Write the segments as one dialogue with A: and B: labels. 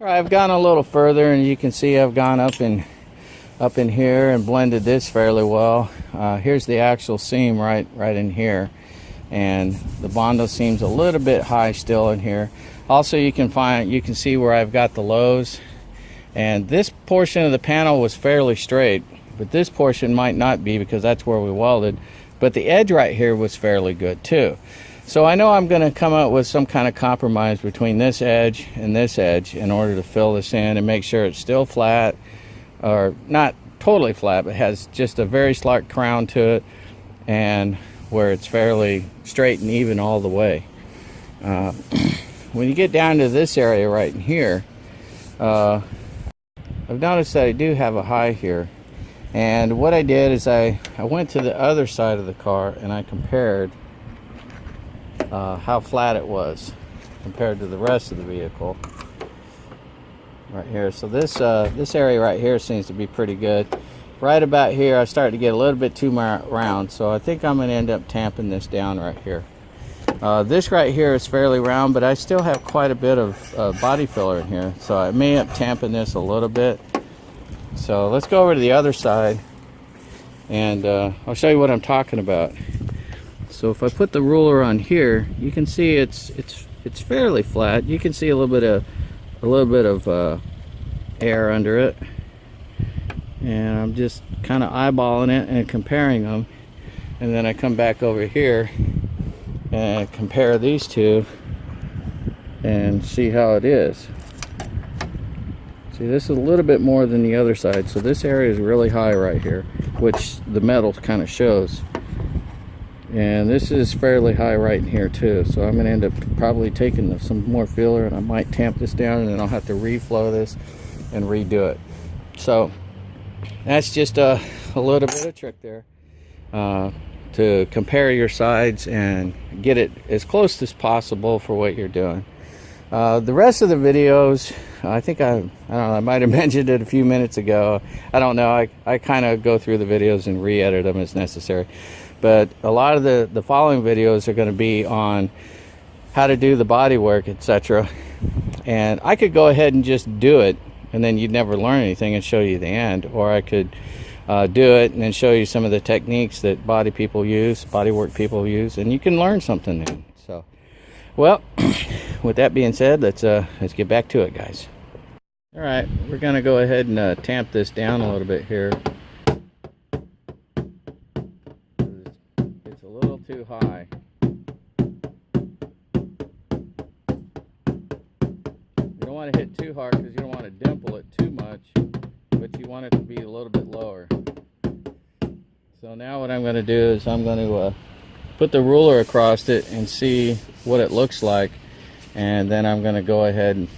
A: All right, I've gone a little further, and you can see I've gone up in here and blended this fairly well. Here's the actual seam right in here, and the Bondo seems a little bit high still in here. Also, you can see where I've got the lows, and this portion of the panel was fairly straight, but this portion might not be because that's where we welded. But the edge right here was fairly good too. So I know I'm going to come up with some kind of compromise between this edge and this edge in order to fill this in and make sure it's still flat, or not totally flat, but has just a very slight crown to it, and where it's fairly straight and even all the way. When you get down to this area right in here, I've noticed that I do have a high here. And what I did is I went to the other side of the car and I compared how flat it was compared to the rest of the vehicle right here. So this area right here seems to be pretty good. Right about here I started to get a little bit too round, so I think I'm going to end up tamping this down right here. This right here is fairly round, but I still have quite a bit of body filler in here, so I may end up tamping this a little bit. So let's go over to the other side, and I'll show you what I'm talking about. So if I put the ruler on here, you can see it's fairly flat. You can see a little bit of air under it, and I'm just kind of eyeballing it and comparing them, and then I come back over here and compare these two and see how it is. See, this is a little bit more than the other side, so this area is really high right here, which the metal kind of shows. And this is fairly high right in here too, so I'm going to end up probably taking some more filler, and I might tamp this down, and then I'll have to reflow this and redo it. So that's just a little bit of trick there, to compare your sides and get it as close as possible for what you're doing. The rest of the videos, I think I don't know, I might have mentioned it a few minutes ago. I don't know. I kind of go through the videos and re-edit them as necessary. But a lot of the following videos are going to be on how to do the body work, etc. And I could go ahead and just do it, and then you'd never learn anything and show you the end. Or I could do it and then show you some of the techniques that body work people use, and you can learn something then. So, well, with that being said, let's get back to it, guys. All right, we're going to go ahead and tamp this down a little bit here. It's a little too high. You don't want to hit too hard because you don't want to dimple it too much, but you want it to be a little bit lower. So now what I'm going to do is I'm going to put the ruler across it and see what it looks like, and then I'm going to go ahead and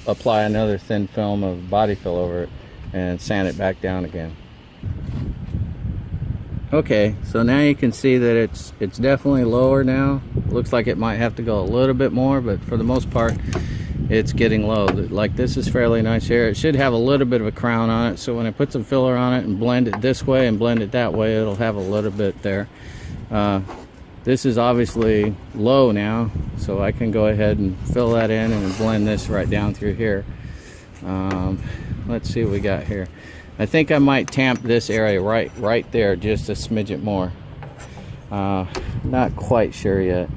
A: apply another thin film of body fill over it and sand it back down again. Okay, so now you can see that it's definitely lower now. Looks like it might have to go a little bit more, but for the most part it's getting low. Like, this is fairly nice here. It should have a little bit of a crown on it, so when I put some filler on it and blend it this way and blend it that way, it'll have a little bit there. This is obviously low now, so I can go ahead and fill that in and blend this right down through here. Let's see what we got here. I think I might tamp this area right there just a smidget more. Not quite sure yet.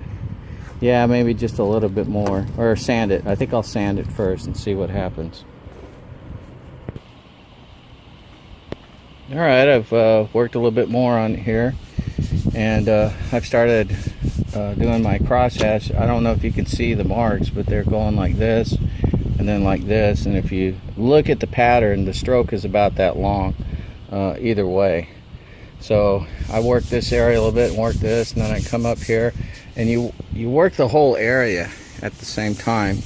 A: Yeah, maybe just a little bit more, or sand it. I think I'll sand it first and see what happens. All right, I've worked a little bit more on here, and I've started doing my crosshatch. I don't know if you can see the marks, but they're going like this and then like this, and if you look at the pattern, the stroke is about that long either way. So I work this area a little bit and work this, and then I come up here, and you work the whole area at the same time.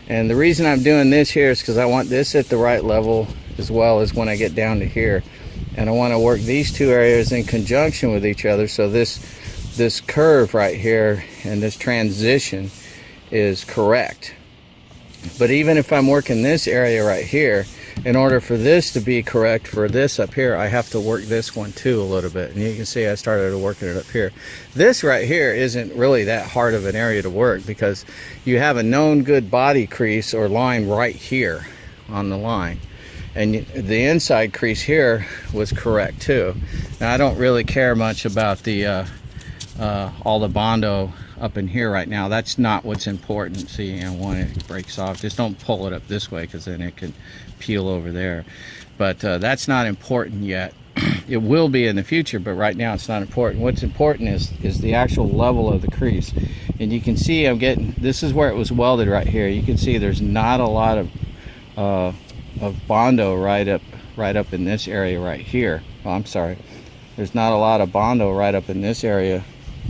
A: And the reason I'm doing this here is because I want this at the right level as well as when I get down to here, and I want to work these two areas in conjunction with each other, so this curve right here and this transition is correct. But even if I'm working this area right here, in order for this to be correct for this up here, I have to work this one too a little bit. And you can see I started working it up here. This right here isn't really that hard of an area to work because you have a known good body crease or line right here. on the line. And the inside crease here was correct too. Now I don't really care much about the all the Bondo up in here right now. That's not what's important. See, you know, when it breaks off, just don't pull it up this way, because then it can peel over there. But that's not important yet. It will be in the future, but right now it's not important. What's important is the actual level of the crease. And you can see I'm getting, this is where it was welded right here. You can see there's not a lot of Bondo right up in this area right here. Oh, I'm sorry. There's not a lot of Bondo right up in this area,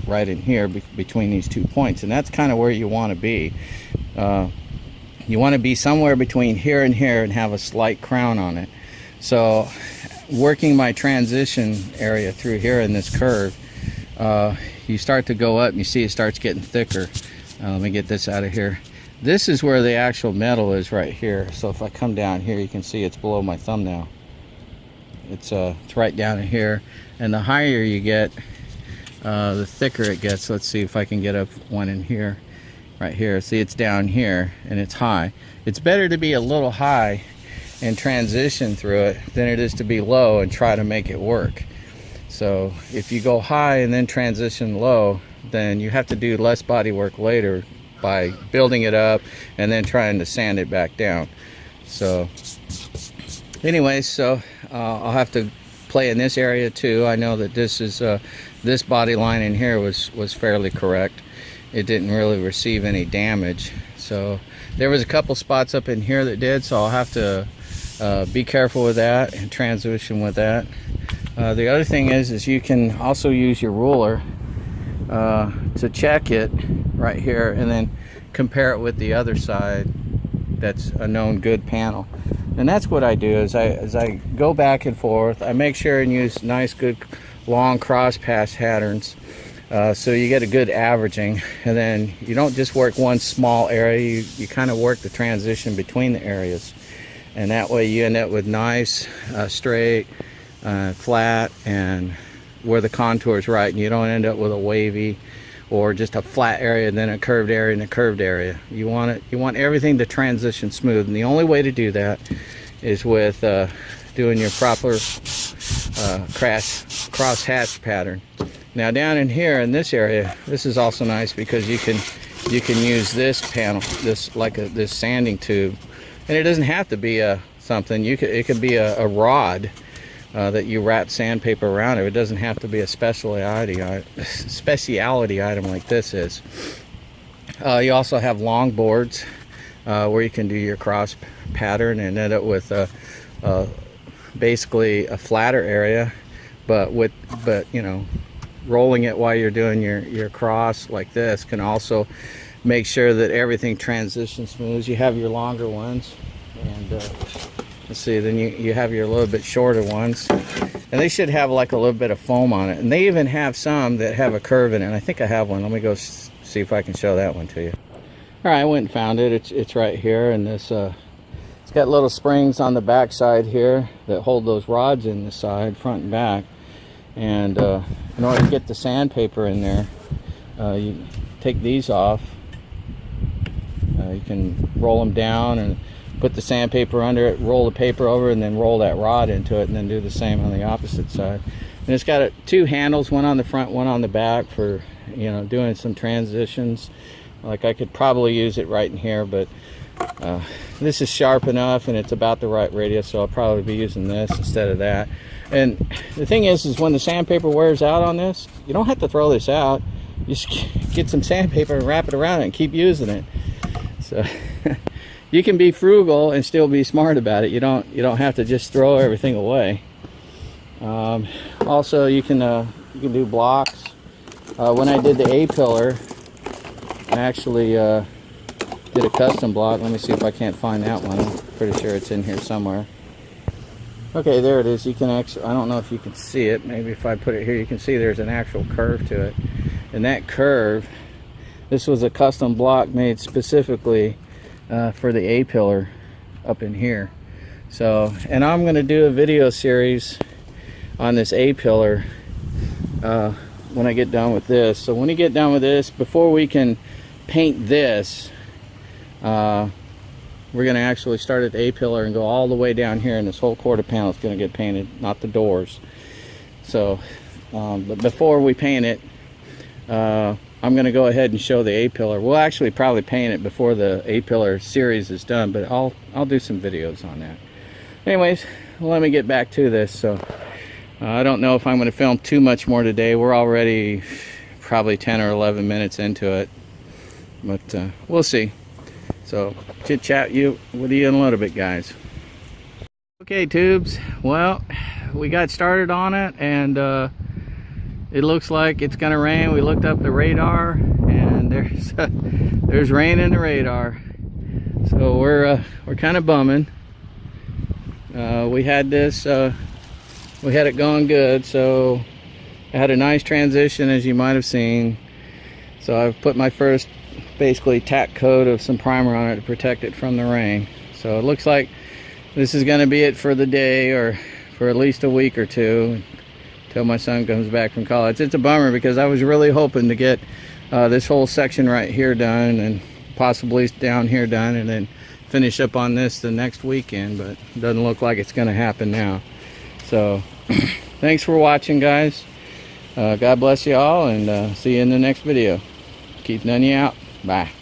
A: right in here between these 2 points, and that's kind of where you want to be. You want to be somewhere between here and here and have a slight crown on it. So working my transition area through here in this curve, you start to go up and you see it starts getting thicker. Let me get this out of here. This is where the actual metal is right here. So if I come down here, you can see it's below my thumbnail. It's right down in here, and the higher you get, the thicker it gets. Let's see if I can get up one in here, right here. See, it's down here and it's high. It's better to be a little high and transition through it than it is to be low and try to make it work. So if you go high and then transition low, then you have to do less body work later by building it up and then trying to sand it back down. So anyways, so I'll have to play in this area too. I know that this is this body line in here was fairly correct. It didn't really receive any damage. So there was a couple spots up in here that did, so I'll have to be careful with that and transition with that. The other thing is you can also use your ruler to check it right here and then compare it with the other side that's a known good panel. And that's what I do is I go back and forth. I make sure and use nice good long cross pass patterns, so you get a good averaging, and then you don't just work one small area, you kind of work the transition between the areas, and that way you end up with nice straight, flat, and where the contour is right, and you don't end up with a wavy or just a flat area and then a curved area and a curved area. You want everything to transition smooth, and the only way to do that is with doing your proper cross hatch pattern. Now down in here in this area, this is also nice because you can use this panel, this sanding tube, and it doesn't have to be something. It could be a rod that you wrap sandpaper around it. It doesn't have to be a specialty item like this is. You also have long boards where you can do your cross pattern and end up with basically a flatter area, but you know, rolling it while you're doing your cross like this can also make sure that everything transitions smooth. You have your longer ones, and let's see, then you have your little bit shorter ones, and they should have like a little bit of foam on it, and they even have some that have a curve in it, and I think I have one. Let me go see if I can show that one to you. All right, I went and found it. It's right here, and this it's got little springs on the back side here that hold those rods in the side, front and back, and in order to get the sandpaper in there, you take these off. You can roll them down and put the sandpaper under it, roll the paper over, and then roll that rod into it, and then do the same on the opposite side. And it's got two handles, one on the front, one on the back, for, you know, doing some transitions. Like I could probably use it right in here, but this is sharp enough and it's about the right radius, so I'll probably be using this instead of that. And the thing is when the sandpaper wears out on this, you don't have to throw this out. You just get some sandpaper and wrap it around it and keep using it. So you can be frugal and still be smart about it. You don't have to just throw everything away. Also, you can do blocks. When I did the A-pillar, I actually did a custom block. Let me see if I can't find that one. I'm pretty sure it's in here somewhere. Okay, there it is. You can actually, I don't know if you can see it. Maybe if I put it here, you can see there's an actual curve to it. And that curve, this was a custom block made specifically for the A-pillar up in here. So, and I'm going to do a video series on this A-pillar when I get done with this. So when you get done with this, before we can paint this, we're going to actually start at the A-pillar and go all the way down here, and this whole quarter panel is going to get painted, not the doors. So, but before we paint it, I'm going to go ahead and show the A-pillar. We'll actually probably paint it before the A-pillar series is done, but I'll do some videos on that. Anyways, let me get back to this. So I don't know if I'm going to film too much more today. We're already probably 10 or 11 minutes into it, but we'll see. So chit chat with you in a little bit, guys. Okay, tubes. Well, we got started on it, and it looks like it's gonna rain. We looked up the radar, and there's rain in the radar. So we're kind of bumming. We had it going good, so I had a nice transition, as you might have seen. So I've put my first basically tack coat of some primer on it to protect it from the rain. So it looks like this is going to be it for the day, or for at least a week or two until my son comes back from college. It's a bummer because I was really hoping to get this whole section right here done, and possibly down here done, and then finish up on this the next weekend, but it doesn't look like it's going to happen now. So thanks for watching, guys. God bless you all, and see you in the next video. Keep Noneya out. Bye.